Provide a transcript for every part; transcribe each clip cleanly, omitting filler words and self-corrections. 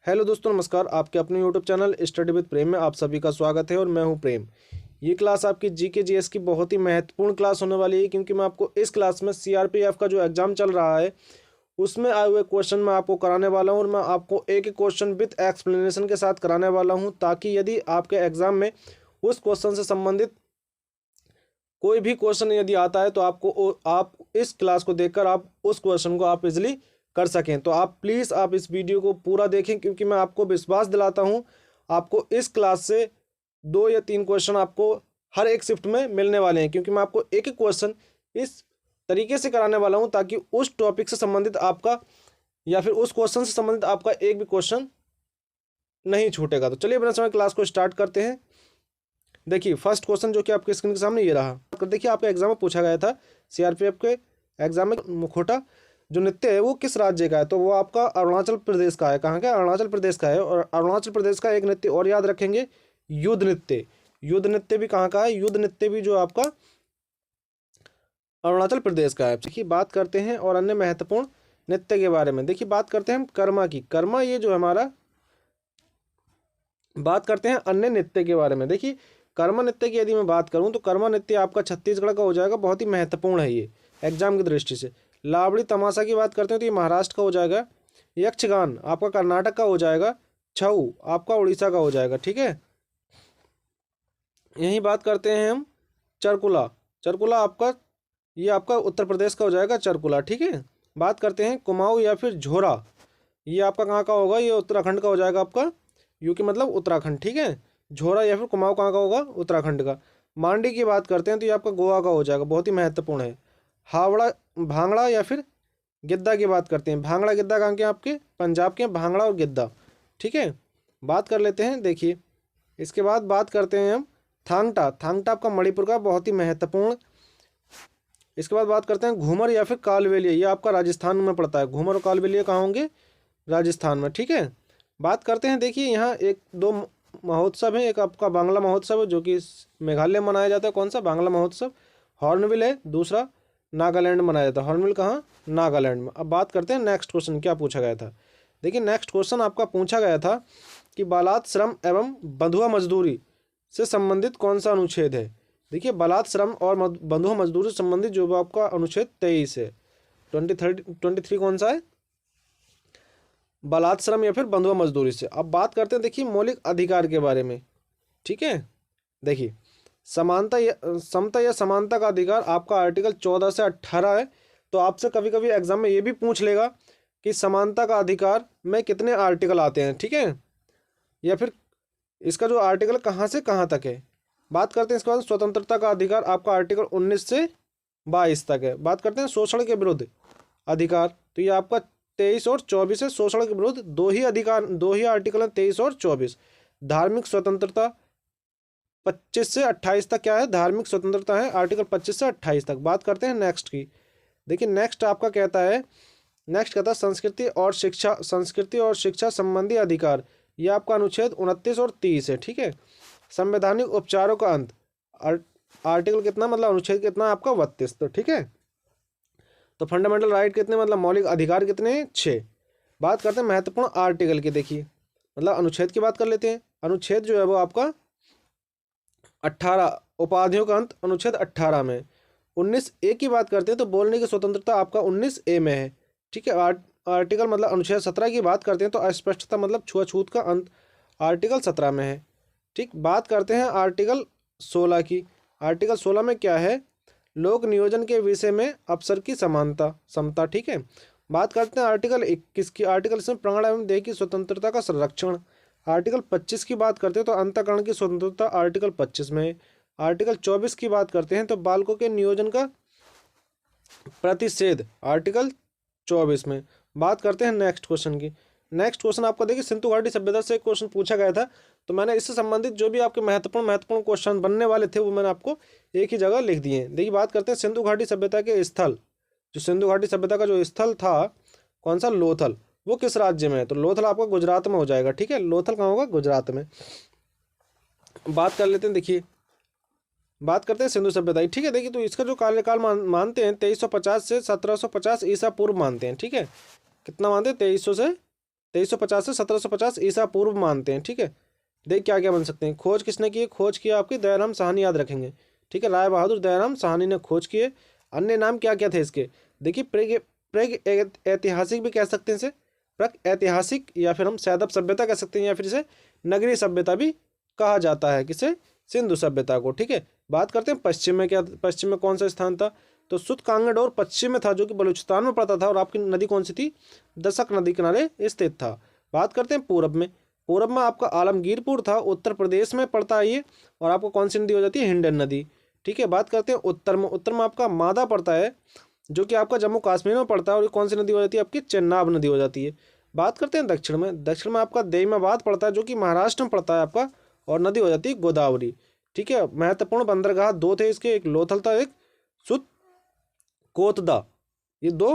Hello दोस्तों, नमस्कार। आपके अपने यूट्यूब चैनल स्टडी विद प्रेम में आप सभी का स्वागत है और मैं हूं प्रेम। ये क्लास आपकी जीके जीएस की बहुत ही महत्वपूर्ण क्लास होने वाली है, क्योंकि मैं आपको इस क्लास में सीआरपीएफ का जो एग्जाम चल रहा है उसमें आए हुए क्वेश्चन मैं आपको कराने वाला हूं और मैं आपको एक एक क्वेश्चन विद एक्सप्लेनेशन के साथ कराने वाला हूं, ताकि यदि आपके एग्जाम में उस क्वेश्चन से संबंधित कोई भी क्वेश्चन यदि आता है तो आप इस क्लास को देखकर आप उस क्वेश्चन को आप इजीली कर सकें। तो आप प्लीज़ आप इस वीडियो को पूरा देखें, क्योंकि मैं आपको विश्वास दिलाता हूं आपको इस क्लास से 2 या 3 क्वेश्चन आपको हर एक शिफ्ट में मिलने वाले हैं, क्योंकि मैं आपको एक एक क्वेश्चन इस तरीके से कराने वाला हूं ताकि उस टॉपिक से संबंधित आपका या फिर उस क्वेश्चन से संबंधित आपका एक भी क्वेश्चन नहीं छूटेगा। तो चलिए बिना समय क्लास को स्टार्ट करते हैं। देखिए फर्स्ट क्वेश्चन जो कि आपके स्क्रीन के सामने ये रहा। देखिए आपके एग्जाम में पूछा गया था, सीआरपीएफ के एग्जाम में, मुखौटा जो नृत्य है वो किस राज्य का है? तो वो आपका अरुणाचल प्रदेश का है। कहाँ का? अरुणाचल प्रदेश का है। और अरुणाचल प्रदेश का एक नृत्य और याद रखेंगे, युद्ध नृत्य। युद्ध नृत्य भी कहाँ का है? युद्ध नृत्य भी जो आपका अरुणाचल प्रदेश का है। देखिए बात करते हैं और अन्य महत्वपूर्ण नृत्य के बारे में। देखिए बात करते हैं हम कर्मा की। कर्मा ये जो हमारा, बात करते हैं अन्य नृत्य के बारे में। देखिए कर्मा नृत्य की यदि मैं बात करूं तो कर्मा नृत्य आपका छत्तीसगढ़ का हो जाएगा, बहुत ही महत्वपूर्ण है ये एग्जाम की दृष्टि से। लावड़ी तमाशा की बात करते हैं तो ये महाराष्ट्र का हो जाएगा। यक्षगान आपका कर्नाटक का हो जाएगा। छऊ आपका उड़ीसा का हो जाएगा। ठीक है, यही बात करते हैं हम चरकुला। चरकुला आपका, ये आपका उत्तर प्रदेश का हो जाएगा चरकुला। ठीक है, बात करते हैं कुमाऊं या फिर झोरा। ये आपका कहाँ का होगा? ये उत्तराखंड का हो जाएगा आपका। यूके मतलब उत्तराखंड। ठीक है, झोरा या फिर कुमाऊं कहाँ का होगा? उत्तराखंड का। मांडी की बात करते हैं तो ये आपका गोवा का हो जाएगा, बहुत ही महत्वपूर्ण है। हावड़ा भांगड़ा या फिर गिद्दा की बात करते हैं। भांगड़ा गिद्दा कहाँ के? आपके पंजाब के। भांगड़ा और गिद्दा। ठीक है, बात कर लेते हैं। देखिए इसके बाद बात करते हैं हम थांगटा। थांगटा आपका मणिपुर का, बहुत ही महत्वपूर्ण। इसके बाद बात करते हैं घूमर या फिर कालबेलिया। ये आपका राजस्थान में पड़ता है। घूमर और कालबेलिया कहाँ होंगे? राजस्थान में। ठीक है, बात करते हैं। देखिए यहाँ एक दो महोत्सव है। एक आपका बांग्ला महोत्सव है जो कि मेघालय में मनाया जाता है। कौन सा? बांग्ला महोत्सव। हॉर्नबिल है। दूसरा नागालैंड में मनाया जाता है। हॉर्नबिल कहाँ? नागालैंड में। अब बात करते हैं नेक्स्ट क्वेश्चन क्या पूछा गया था। देखिए नेक्स्ट क्वेश्चन आपका पूछा गया था कि बालात श्रम एवं बंधुआ मजदूरी से संबंधित कौन सा अनुच्छेद है? देखिए बालात श्रम और बंधुआ मजदूरी से संबंधित जो आपका अनुच्छेद 23 है। 23 कौन सा है? बालात श्रम या फिर बंधुआ मजदूरी से। अब बात करते हैं देखिए मौलिक अधिकार के बारे में। ठीक है, देखिए समानता या समता या समानता का अधिकार आपका आर्टिकल 14 से 18 है। तो आपसे कभी कभी एग्जाम में ये भी पूछ लेगा कि समानता का अधिकार में कितने आर्टिकल आते हैं। ठीक है, या फिर इसका जो आर्टिकल कहाँ से कहाँ तक है। बात करते हैं इसके बाद स्वतंत्रता का अधिकार आपका आर्टिकल 19 से 22 तक है। बात करते हैं शोषण के विरुद्ध अधिकार, तो ये आपका 23 और 24 है। शोषण के विरुद्ध दो ही आर्टिकल हैं, 23 और 24। धार्मिक स्वतंत्रता 25 से 28 तक क्या है? धार्मिक स्वतंत्रता है, आर्टिकल 25 से 28 तक। बात करते हैं नेक्स्ट की। देखिए नेक्स्ट आपका कहता है, नेक्स्ट कहता है संस्कृति और शिक्षा संबंधी अधिकार। ये आपका अनुच्छेद 29 और 30 है। ठीक है, संवैधानिक उपचारों का अंत आर्टिकल कितना, मतलब अनुच्छेद कितना? आपका 32। तो ठीक है, तो फंडामेंटल राइट कितने, मतलब मौलिक अधिकार कितने? 6। बात करते हैं महत्वपूर्ण आर्टिकल की। देखिए मतलब अनुच्छेद की बात कर लेते हैं। अनुच्छेद जो है वो आपका 18, उपाधियों का अंत अनुच्छेद 18 में। 19A की बात करते हैं तो बोलने की स्वतंत्रता आपका 19A में है। ठीक है, आर्टिकल मतलब अनुच्छेद 17 की बात करते हैं तो अस्पष्टता मतलब छुआछूत का अंत आर्टिकल 17 में है। ठीक, बात करते हैं आर्टिकल 16 की। आर्टिकल 16 में क्या है? लोक नियोजन के विषय में अवसर की समता। ठीक है, बात करते हैं आर्टिकल 21 की। आर्टिकल इसमें प्राण एवं देह की स्वतंत्रता का संरक्षण। आर्टिकल 25 की बात करते हैं तो अंतःकरण की स्वतंत्रता आर्टिकल 25 में है। आर्टिकल 24 की बात करते हैं तो बालकों के नियोजन का प्रतिषेध आर्टिकल 24 में। बात करते हैं नेक्स्ट क्वेश्चन की। नेक्स्ट क्वेश्चन आपका देखिए सिंधु घाटी सभ्यता से क्वेश्चन पूछा गया था, तो मैंने इससे संबंधित जो भी आपके महत्वपूर्ण क्वेश्चन बनने वाले थे वो मैंने आपको एक ही जगह लिख दिए हैं। देखिए बात करते हैं सिंधु घाटी सभ्यता के स्थल। जो सिंधु घाटी सभ्यता का जो स्थल था कौन सा? लोथल। वो किस राज्य में है? तो लोथल आपका गुजरात में हो जाएगा। ठीक है, लोथल कहाँ होगा? गुजरात में। बात कर लेते हैं। देखिए बात करते हैं सिंधु सभ्यता। ठीक है, देखिए तो इसका जो कार्यकाल मानते हैं 2350 से 1750 ईसा पूर्व मानते हैं। ठीक है, कितना मानते हैं? 2300 से 2350 से 1750 ईसा पूर्व मानते हैं। ठीक है, देख क्या क्या बन सकते हैं। खोज किसने की है? खोज किया आपकी दयाराम साहनी, याद रखेंगे। ठीक है, राय बहादुर दयाराम साहनी ने खोज किए। अन्य नाम क्या क्या थे इसके? देखिए प्रेग प्रेग ऐतिहासिक भी कह सकते हैं इसे, प्राक ऐतिहासिक, या फिर हम सैदब सभ्यता कह सकते हैं, या फिर इसे नगरीय सभ्यता भी कहा जाता है। किसे? सिंधु सभ्यता को। ठीक है, बात करते हैं पश्चिम में। क्या पश्चिम में कौन सा स्थान था? तो सुत कांगड़ और पश्चिम में था, जो कि बलूचिस्तान में पड़ता था। और आपकी नदी कौन सी थी? दशक नदी किनारे स्थित था। बात करते हैं पूरब में। पूरब में आपका आलमगीरपुर था, उत्तर प्रदेश में पड़ता है ये। और आपको कौन सी नदी हो जाती है? हिंडन नदी। ठीक है, बात करते हैं उत्तर में। उत्तर में आपका मादा पड़ता है, जो कि आपका जम्मू कश्मीर में पड़ता है। और ये कौन सी नदी हो जाती है? आपकी चेनाब नदी हो जाती है। बात करते हैं दक्षिण में। दक्षिण में आपका देईमाबाद पड़ता है, जो कि महाराष्ट्र में पड़ता है आपका। और नदी हो जाती है गोदावरी। ठीक है, महत्वपूर्ण बंदरगाह दो थे इसके, एक लोथल था, एक सुत कोतदा। ये दो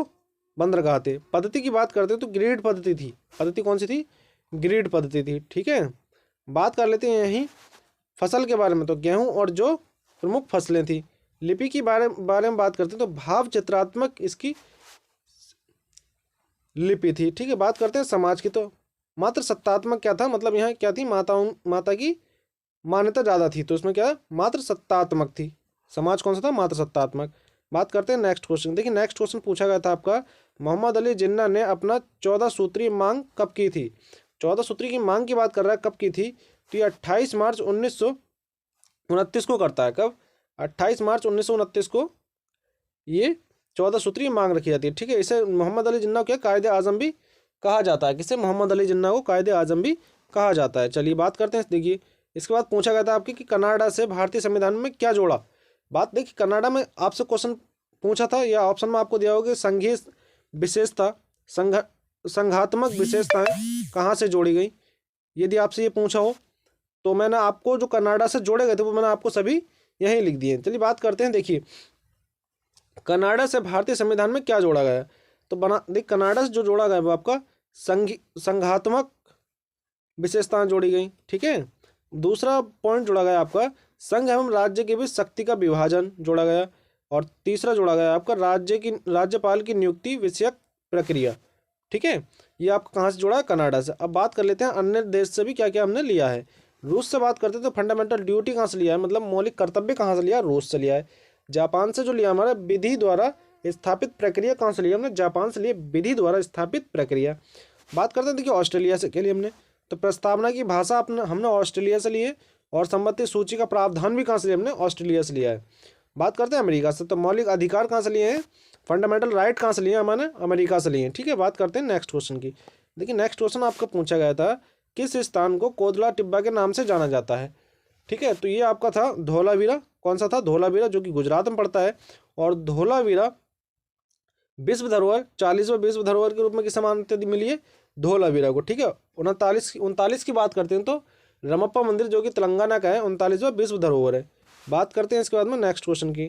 बंदरगाह थे। पद्धति की बात करते हैं तो ग्रिड पद्धति थी। पद्धति कौन सी थी? ग्रिड पद्धति थी। ठीक है, बात कर लेते हैं यहीं फसल के बारे में। तो गेहूं और जो प्रमुख फसलें थी। लिपि की बारे में बात करते हैं तो भाव चित्रात्मक इसकी लिपि थी। ठीक है, बात करते हैं समाज की। तो मात्र सत्तात्मक क्या था? मतलब यहाँ क्या थी? माता की मान्यता ज़्यादा थी, तो उसमें क्या? मात्र सत्तात्मक थी। समाज कौन सा था? मात्र सत्तात्मक। बात करते हैं नेक्स्ट क्वेश्चन। देखिए नेक्स्ट क्वेश्चन पूछा गया था आपका, मोहम्मद अली जिन्ना ने अपना 14 सूत्रीय मांग कब की थी? 14 सूत्रीय की मांग की बात कर रहा है, कब की थी? तो ये 28 मार्च 1929 को करता है। कब? 28 मार्च 1929 को ये 14 सूत्रीय मांग रखी जाती है। ठीक है, इसे मोहम्मद अली जिन्ना को क्या कायदे आजम भी कहा जाता है? किसे? मोहम्मद अली जिन्ना को कायदे आजम भी कहा जाता है। चलिए बात करते हैं। देखिए इसके बाद पूछा गया था आपकी कि कनाडा से भारतीय संविधान में क्या जोड़ा? बात देखिए, कनाडा में आपसे क्वेश्चन पूछा था, या ऑप्शन में आपको दिया होगा कि संघीय विशेषता, संघात्मक विशेषताएं कहाँ से जोड़ी गई। यदि आपसे ये पूछा हो तो मैंने आपको जो कनाडा से जोड़े गए थे वो मैंने आपको सभी यहीं लिख दिए। चलिए बात करते हैं। देखिए कनाडा से भारतीय संविधान में क्या जोड़ा गया? तो देख कनाडा से जो जोड़ा गया वो आपका संघात्मक विशेषताएं जोड़ी गई। ठीक है, दूसरा पॉइंट जोड़ा गया आपका संघ एवं राज्य के बीच शक्ति का विभाजन जोड़ा गया। और तीसरा जोड़ा गया आपका राज्यपाल की नियुक्ति विषयक प्रक्रिया। ठीक है, ये आपका कहाँ से जोड़ा है? कनाडा से। अब बात कर लेते हैं अन्य देश से भी क्या क्या हमने लिया है। रूस से बात करते हैं तो फंडामेंटल ड्यूटी कहाँ से लिया है, मतलब मौलिक कर्तव्य कहाँ से लिया? रूस से लिया है। जापान से जो लिया हमारा विधि द्वारा स्थापित प्रक्रिया कहाँ से लिया हमने? जापान से लिए विधि द्वारा स्थापित प्रक्रिया। बात करते हैं देखिए ऑस्ट्रेलिया से के लिए हमने, तो प्रस्तावना की भाषा हमने ऑस्ट्रेलिया से लिए। और संबंधित सूची का प्रावधान भी कहाँ से लिया हमने? ऑस्ट्रेलिया से लिया है। बात करते हैं अमेरिका से, तो मौलिक अधिकार कहाँ से लिए हैं? फंडामेंटल राइट कहाँ से लिए हैं? मैंने अमेरिका से लिए हैं। ठीक है, बात करते हैं नेक्स्ट क्वेश्चन की। देखिए नेक्स्ट क्वेश्चन आपका पूछा गया था, किस स्थान को कोदला टिब्बा के नाम से जाना जाता है? ठीक है, तो ये आपका था धोलावीरा। कौन सा था? धोलावीरा, जो कि गुजरात में पड़ता है। और धोलावीरा विश्व धरोहर 40वें विश्व धरोहर के रूप में किसे मान्यता मिली है? धोलावीरा को। ठीक है, 39 की बात करते हैं तो रमप्पा मंदिर, जो कि तेलंगाना का है, 39वां विश्व धरोहर है। बात करते हैं इसके बाद में नेक्स्ट क्वेश्चन की।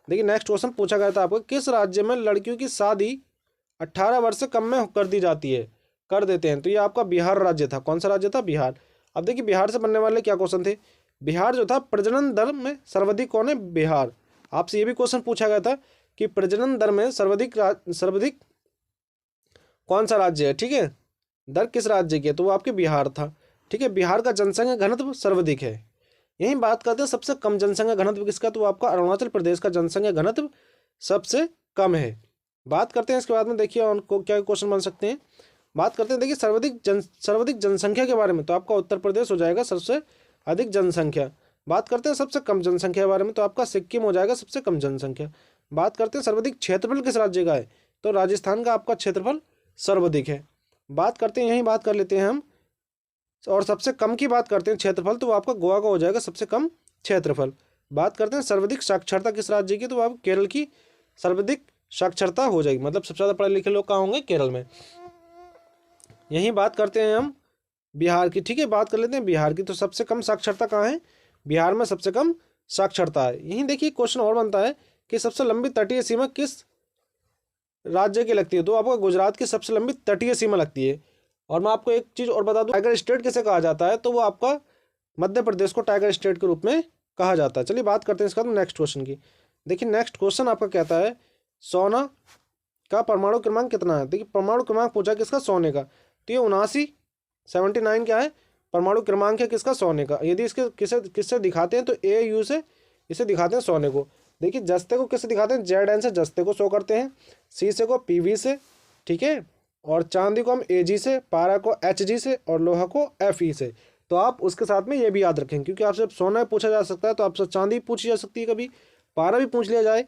देखिए नेक्स्ट क्वेश्चन पूछा गया था आपको, किस राज्य में लड़कियों की शादी 18 वर्ष से कम में कर दी जाती है, कर देते हैं? तो ये आपका बिहार राज्य था। कौन सा राज्य था? बिहार। अब देखिए बिहार से बनने वाले क्या क्वेश्चन थे। बिहार जो था प्रजनन दर में सर्वाधिक कौन है? बिहार। आपसे ये भी क्वेश्चन पूछा गया था कि प्रजनन दर में सर्वाधिक कौन सा राज्य है? ठीक है, दर किस राज्य की है? तो वो आपके बिहार था। ठीक है, बिहार का जनसंख्या घनत्व सर्वाधिक है। यहीं बात करते हैं सबसे कम जनसंख्या घनत्व किसका? तो आपका अरुणाचल प्रदेश का जनसंख्या घनत्व सबसे कम है। बात करते हैं इसके बाद में, देखिए उनको क्या क्वेश्चन बन सकते हैं। बात करते हैं देखिए सर्वाधिक जनसंख्या के बारे में, तो आपका उत्तर प्रदेश हो जाएगा सबसे अधिक जनसंख्या। बात करते हैं सबसे कम जनसंख्या के बारे में, तो आपका सिक्किम हो जाएगा सबसे कम जनसंख्या। बात करते हैं सर्वाधिक क्षेत्रफल किस राज्य का है, तो राजस्थान का आपका क्षेत्रफल सर्वाधिक है। बात करते हैं, यहीं बात कर लेते हैं हम, और सबसे कम की बात करते हैं क्षेत्रफल, तो वो आपका गोवा का हो जाएगा सबसे कम क्षेत्रफल। बात करते हैं सर्वाधिक साक्षरता किस राज्य की, तो आप केरल की सर्वाधिक साक्षरता हो जाएगी, मतलब सबसे ज़्यादा पढ़े लिखे लोग कहाँ होंगे? केरल में। यहीं बात करते हैं हम बिहार की। ठीक है, बात कर लेते हैं बिहार की, तो सबसे कम साक्षरता कहाँ है? बिहार में सबसे कम साक्षरता है। यहीं देखिए क्वेश्चन और बनता है कि सबसे लंबी तटीय सीमा किस राज्य की लगती है, तो आपको गुजरात की सबसे लंबी तटीय सीमा लगती है। और मैं आपको एक चीज़ और बता दूं, टाइगर स्टेट किसे कहा जाता है, तो वो आपका मध्य प्रदेश को टाइगर स्टेट के रूप में कहा जाता है। चलिए बात करते हैं इसका नेक्स्ट क्वेश्चन की। देखिए नेक्स्ट क्वेश्चन आपका कहता है, सोना का परमाणु क्रमांक कितना है? देखिए परमाणु क्रमांक पूछा किसका? सोने का। तो ये 79 क्या है, परमाणु क्रमांक है किसका, सोने का। यदि इसके किससे दिखाते हैं तो AU से इसे दिखाते हैं सोने को। देखिए जस्ते को किससे दिखाते हैं, ZN से जस्ते को शो करते हैं, शीशे को PV से, ठीक है, और चांदी को हम AG से, पारा को HG से, और लोहा को FE से। तो आप उसके साथ में ये भी याद रखें, क्योंकि आपसे सोना पूछा जा सकता है तो आपसे चांदी पूछी जा सकती है, कभी पारा भी पूछ लिया जाए।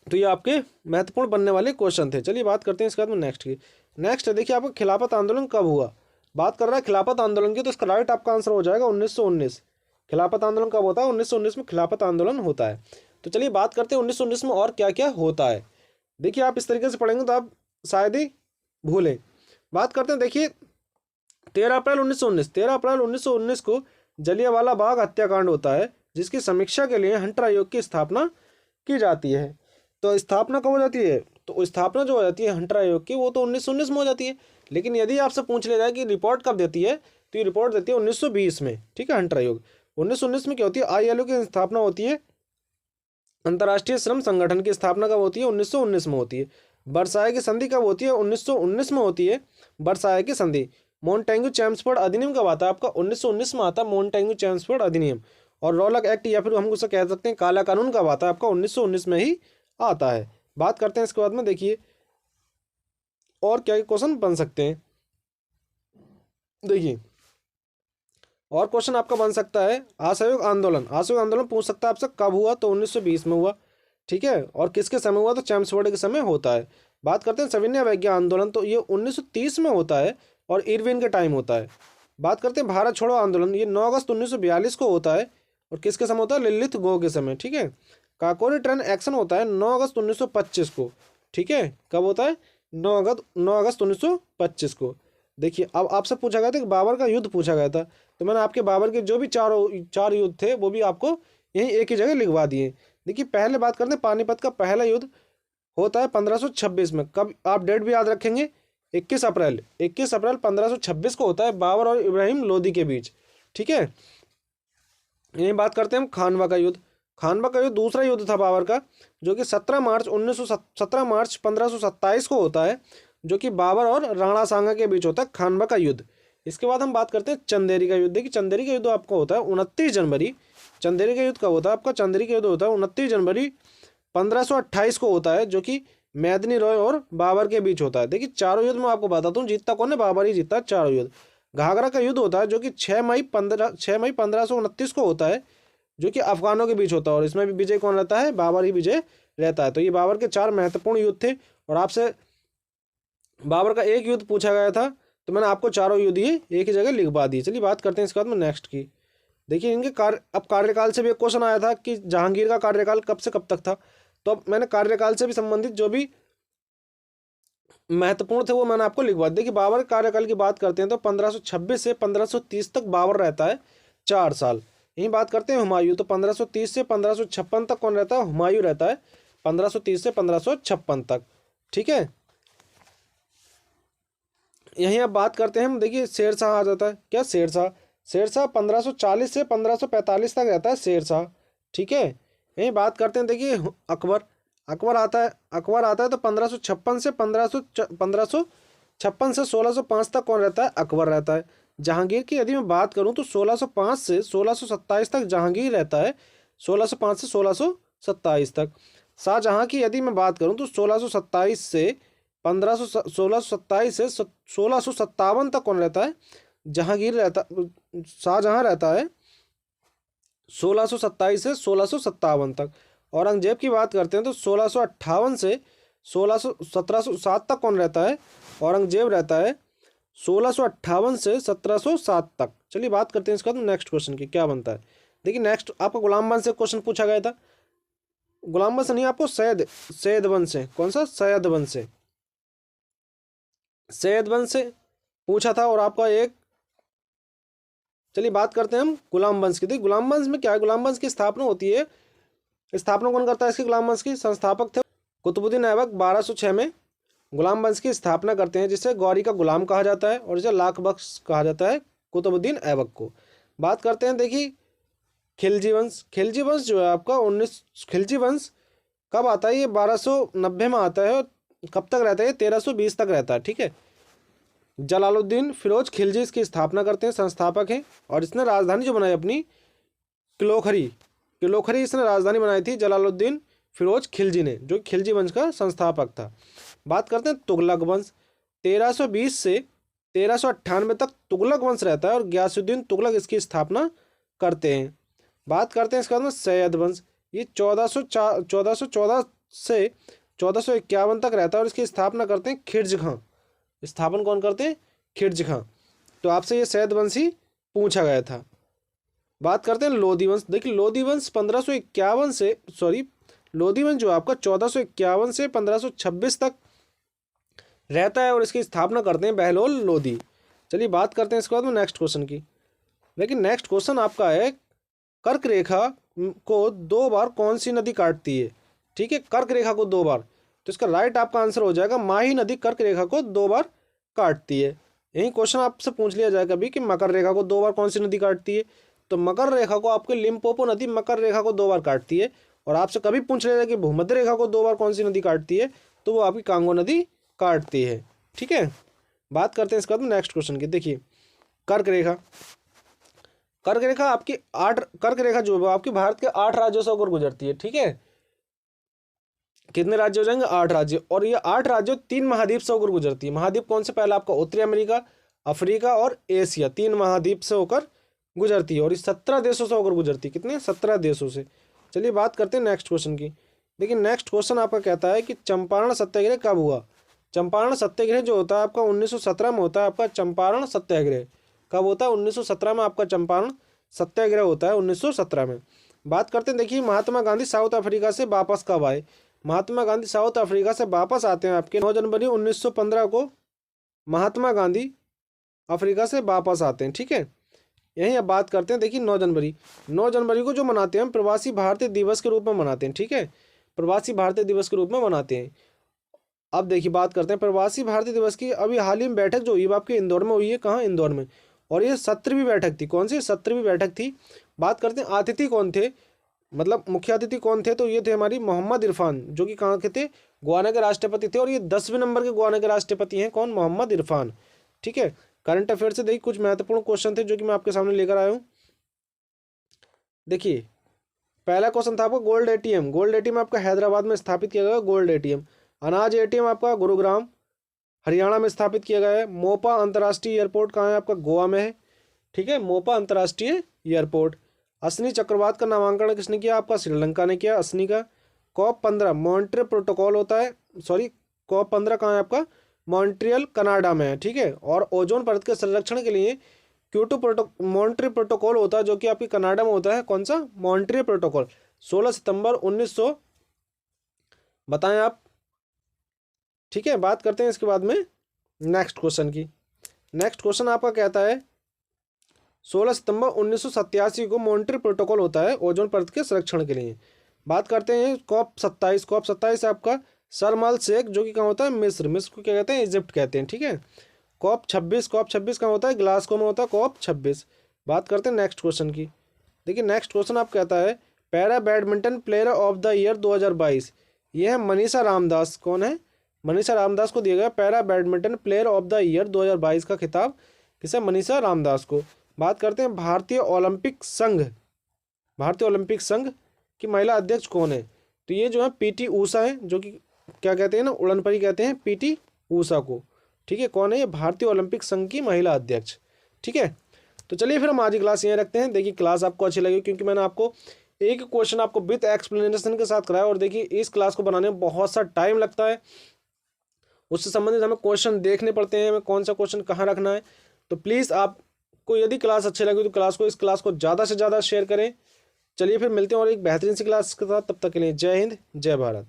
तो ये आपके महत्वपूर्ण बनने वाले क्वेश्चन थे। चलिए बात करते हैं इसके बाद में नेक्स्ट की। नेक्स्ट है देखिए आपका खिलाफत आंदोलन कब हुआ। बात कर रहा है खिलाफत आंदोलन की, तो इसका राइट आपका आंसर हो जाएगा 1919। खिलाफत आंदोलन कब होता है, 1919 में खिलाफत आंदोलन होता है। तो चलिए बात करते हैं 1919 में और क्या क्या होता है। देखिए आप इस तरीके से पढ़ेंगे तो आप शायद ही भूलें। बात करते हैं, देखिए 13 अप्रैल 1919 को जलियांवाला बाग हत्याकांड होता है, जिसकी समीक्षा के लिए हंटर आयोग की स्थापना की जाती है। तो स्थापना कब हो जाती है, तो स्थापना जो हो जाती है हंटर आयोग की वो तो 1919 में हो जाती है। लेकिन यदि आपसे पूछ लिया जाए कि रिपोर्ट कब देती है, तो ये रिपोर्ट देती है 1920 में, ठीक है। हंटर आयोग 1919 में क्या होती है, ILO की स्थापना होती है। अंतर्राष्ट्रीय श्रम संगठन की स्थापना कब होती है, 1919 में होती है। वर्साय की संधि कब होती है, 1919 में होती है वर्साय की संधि। मॉन्टेग्यू चैम्सफोर्ड अधिनियम कब आता है आपका, 1919 में आता है मॉन्टेग्यू चैम्सफोर्ड अधिनियम। और रॉलक एक्ट या फिर हम उसे कह सकते हैं काला कानून कब आता है आपका, 1919 में ही आता है। बात करते हैं इसके बाद में, देखिए और क्या क्वेश्चन बन सकते हैं। देखिए और क्वेश्चन आपका बन सकता है, असहयोग आंदोलन पूछ सकता है आपसे कब हुआ, तो 1920 में हुआ, ठीक है। और किसके समय हुआ, तो चैम्सफोर्ड के समय होता है। बात करते हैं सविनय अवज्ञा आंदोलन, तो ये 1930 में होता है और इरविन के टाइम होता है। बात करते हैं भारत छोड़ो आंदोलन, ये 9 अगस्त 1942 को होता है और किसके समय होता है, लिलिथ गो के समय, ठीक है। काकोरी ट्रेन एक्शन होता है 9 अगस्त 1925 को, ठीक है। कब होता है, 9 अगस्त 1925 को। देखिए अब आपसे पूछा गया था कि बाबर का युद्ध पूछा गया था, तो मैंने आपके बाबर के जो भी चार युद्ध थे वो भी आपको यहीं एक ही जगह लिखवा दिए। देखिए पहले बात करते हैं पानीपत का पहला युद्ध होता है 1526 में। कब, आप डेट भी याद रखेंगे, 21 अप्रैल 1526 को होता है बाबर और इब्राहिम लोदी के बीच, ठीक है। यही बात करते हैं हम खानवा का युद्ध। खानवा का युद्ध दूसरा युद्ध था बाबर का, जो कि 17 मार्च 1527 को होता है, जो कि बाबर और राणा सांगा के बीच होता है खानवा का युद्ध। इसके बाद हम बात करते हैं चंदेरी का युद्ध। देखिए चंदेरी का युद्ध आपका होता है 29 जनवरी। चंदेरी का युद्ध कब होता है आपका, चंदेरी का युद्ध होता है 29 जनवरी 1528 को होता है, जो कि मैदनी रॉय और बाबर के बीच होता है। देखिए चारों युद्ध मैं आपको बताता हूँ, जीतता कौन है, बाबर ही जीतता है चारों युद्ध। घाघरा का युद्ध होता है जो कि 6 मई 1529 को होता है, जो कि अफगानों के बीच होता है, और इसमें भी विजय कौन रहता है, बाबर ही विजय रहता है। तो ये बाबर के 4 महत्वपूर्ण युद्ध थे, और आपसे बाबर का एक युद्ध पूछा गया था, तो मैंने आपको चारों युद्ध ही एक ही जगह लिखवा दिए। चलिए बात करते हैं इसके बाद में नेक्स्ट की। देखिए इनके कार्यकाल से भी एक क्वेश्चन आया था कि जहांगीर का कार्यकाल कब से कब तक था, तो अब मैंने कार्यकाल से भी संबंधित जो भी महत्वपूर्ण थे वो मैंने आपको लिखवा दिया। देखिए बाबर के कार्यकाल की बात करते हैं तो 1526 से 1530 तक बाबर रहता है 4 साल। यही बात करते हैं हुमायूं, तो 1530 से 1556 तक कौन रहता है, हुमायूं रहता है 1530 से 1556 तक, ठीक है। यहीं अब बात करते हैं हम, देखिए शेरशाह आ जाता है, क्या शेरशाह 1540 से 1545 तक रहता है शेरशाह, ठीक है। यहीं बात करते हैं, देखिए अकबर आता है तो 1556 से 1605 तक कौन रहता है, अकबर रहता है। जहांगीर की यदि मैं बात करूं तो 1605 से 1627 तक जहांगीर रहता है, 1605 से 1627 तक। शाहजहां की यदि मैं बात करूं तो 1627 से 1657 तक कौन रहता है, शाहजहां रहता है 1627 से 1657 तक। औरंगजेब की बात करते हैं तो 1658 से 1707 तक कौन रहता है, औरंगजेब रहता है 1658 से 1707 तक। चलिए बात करते हैं इसका तो नेक्स्ट क्वेश्चन की क्या बनता है। देखिए नेक्स्ट आपको गुलाम वंश से क्वेश्चन पूछा गया था, गुलाम वंश नहीं आपको सैयद वंश से, कौन सा, सैयद वंश से पूछा था। और आपका एक, चलिए बात करते हैं हम गुलाम वंश की। गुलाम वंश में क्या है, गुलाम वंश की स्थापना होती है, स्थापना कौन करता है इसकी, गुलाम वंश की संस्थापक थे कुतुबुद्दीन ऐबक 1206 में गुलाम वंश की स्थापना करते हैं, जिसे गौरी का गुलाम कहा जाता है और जिसे लाख बख्श कहा जाता है कुतुबुद्दीन ऐबक को। बात करते हैं, देखिए खिलजी वंश जो है आपका खिलजी वंश कब आता है, ये 1290 में आता है और कब तक रहता है, ये 1320 तक रहता है, ठीक है। जलालुद्दीन फिरोज खिलजी इसकी स्थापना करते हैं, संस्थापक हैं। और इसने राजधानी जो बनाई अपनी किलोखरी इसने राजधानी बनाई थी जलालुद्दीन फिरोज खिलजी ने, जो खिलजी वंश का संस्थापक था। बात करते हैं तुगलक वंश। 1320 से 1398 तक तुगलक वंश रहता है और गयासुद्दीन तुगलक इसकी स्थापना करते हैं। बात करते हैं इसके बाद में सैयद वंश। ये 1414 से 1451 तक रहता है और इसकी स्थापना करते हैं खिरज खां। स्थापन कौन करते हैं? खिरज खां। तो आपसे ये सैयद वंश ही पूछा गया था। बात करते हैं लोधी वंश। देखिए लोधी वंश 1551 से लोधी वंश जो आपका 1451 से 1526 तक रहता है और इसकी स्थापना करते हैं बहलोल लोधी। चलिए बात करते हैं इसके बाद में नेक्स्ट क्वेश्चन की। लेकिन नेक्स्ट क्वेश्चन आपका है कर्क रेखा को 2 बार कौन सी नदी काटती है? ठीक है, कर्क रेखा को 2 बार, तो इसका राइट आपका आंसर हो जाएगा माही नदी कर्क रेखा को 2 बार काटती है। यही क्वेश्चन आपसे पूछ लिया जाएगा कभी कि मकर रेखा को 2 बार कौन सी नदी काटती है? तो मकर रेखा को आपके लिम्पोपो नदी मकर रेखा को 2 बार काटती है। और आपसे कभी पूछ लिया जाए कि भूमध्य रेखा को 2 बार कौन सी नदी काटती है, तो वो आपकी कांगो नदी काटती है। ठीक है, बात करते हैं इसके बाद नेक्स्ट क्वेश्चन की। देखिए कर्क रेखा आपकी 8 कर्क रेखा जो है आपकी भारत के 8 राज्यों से होकर गुजरती है। ठीक है, कितने राज्य हो जाएंगे? 8 राज्य। और ये 8 राज्यों 3 महाद्वीप से होकर गुजरती है। महाद्वीप कौन से? पहला आपका उत्तरी अमेरिका, अफ्रीका और एशिया, 3 महाद्वीप से होकर गुजरती है और ये 17 देशों से होकर गुजरती है। कितने? 17 देशों से। चलिए बात करते हैं नेक्स्ट क्वेश्चन की। देखिए नेक्स्ट क्वेश्चन आपका कहता है कि चंपारण सत्याग्रह कब हुआ? चंपारण सत्याग्रह जो होता है आपका 1917 में होता है। आपका चंपारण सत्याग्रह कब होता है? 1917 में आपका चंपारण सत्याग्रह होता है, 1917 में। बात करते हैं, देखिए महात्मा गांधी साउथ अफ्रीका से वापस कब आए? महात्मा गांधी साउथ अफ्रीका से वापस आते हैं आपके 9 जनवरी 1915 को महात्मा गांधी अफ्रीका से वापस आते हैं। ठीक है, यहीं अब बात करते हैं। देखिए 9 जनवरी को जो मनाते हैं हम प्रवासी भारतीय दिवस के रूप में मनाते हैं। ठीक है, प्रवासी भारतीय दिवस के रूप में मनाते हैं। अब देखिए बात करते हैं प्रवासी भारतीय दिवस की। अभी हाल ही में बैठक जो हुई है आपके इंदौर में हुई है। कहाँ? इंदौर में। और ये 17वीं बैठक थी। कौन सी? 17वीं बैठक थी। बात करते हैं अतिथि कौन थे, मतलब मुख्य अतिथि कौन थे? तो ये थे हमारी मोहम्मद इरफान, जो कि कहाँ के थे? गुयाना के राष्ट्रपति थे। और ये 10वें नंबर के गुयाना के राष्ट्रपति हैं। कौन? मोहम्मद इरफान। ठीक है, करंट अफेयर से देखिए कुछ महत्वपूर्ण क्वेश्चन थे जो कि मैं आपके सामने लेकर आया हूँ। देखिए पहला क्वेश्चन था आपका गोल्ड एटीएम। गोल्ड एटीएम आपका हैदराबाद में स्थापित किया गया गोल्ड एटीएम। अनाज एटीएम आपका गुरुग्राम हरियाणा में स्थापित किया गया है। मोपा अंतर्राष्ट्रीय एयरपोर्ट कहाँ है? आपका गोवा में है। ठीक है, मोपा अंतर्राष्ट्रीय एयरपोर्ट। असनी चक्रवात का नामांकन किसने किया? आपका श्रीलंका ने किया असनी का। COP15 मॉन्ट्रियल प्रोटोकॉल होता है, COP15 कहाँ है? आपका मॉन्ट्रियल कनाडा में है। ठीक है, और ओजोन परत के संरक्षण के लिए मॉन्ट्रियल प्रोटोकॉल होता है, जो कि आपकी कनाडा में होता है। कौन सा? मॉन्ट्रियल प्रोटोकॉल 16 सितंबर 1900 बताएं आप। ठीक है, बात करते हैं इसके बाद में नेक्स्ट क्वेश्चन की। नेक्स्ट क्वेश्चन आपका कहता है 16 सितंबर 1987 को मॉन्ट्रियल प्रोटोकॉल होता है ओजोन परत के संरक्षण के लिए। बात करते हैं COP27 आपका शर्म अल शेख, जो कि कहाँ होता है? मिस्र को क्या कहते हैं? इजिप्ट कहते हैं। ठीक है, COP26 कहाँ होता है? ग्लासगो में होता है COP26। बात करते हैं नेक्स्ट क्वेश्चन की। देखिए नेक्स्ट क्वेश्चन आप कहता है para badminton player of the year 2022। यह है मनीषा रामदास। कौन है? मनीषा रामदास को दिया गया para badminton player of the year 2022 का खिताब किसे? मनीषा रामदास को। बात करते हैं भारतीय ओलंपिक संघ की महिला अध्यक्ष कौन है? तो ये जो है PT ऊषा है, जो कि क्या कहते हैं ना, उड़न परी कहते हैं PT ऊषा को। ठीक है, कौन है ये? भारतीय ओलंपिक संघ की महिला अध्यक्ष। ठीक है, तो चलिए फिर हम आज की क्लास यहीं रखते हैं। देखिए क्लास आपको अच्छी लगी क्योंकि मैंने आपको एक क्वेश्चन आपको विद एक्सप्लेनेशन के साथ कराया। और देखिए इस क्लास को बनाने में बहुत सा टाइम लगता है, उससे संबंधित हमें क्वेश्चन देखने पड़ते हैं, हमें कौन सा क्वेश्चन कहाँ रखना है। तो प्लीज़ आपको यदि क्लास अच्छी लगी तो इस क्लास को ज़्यादा से ज़्यादा शेयर करें। चलिए फिर मिलते हैं और एक बेहतरीन सी क्लास के साथ। तब तक के लिए जय हिंद, जय भारत।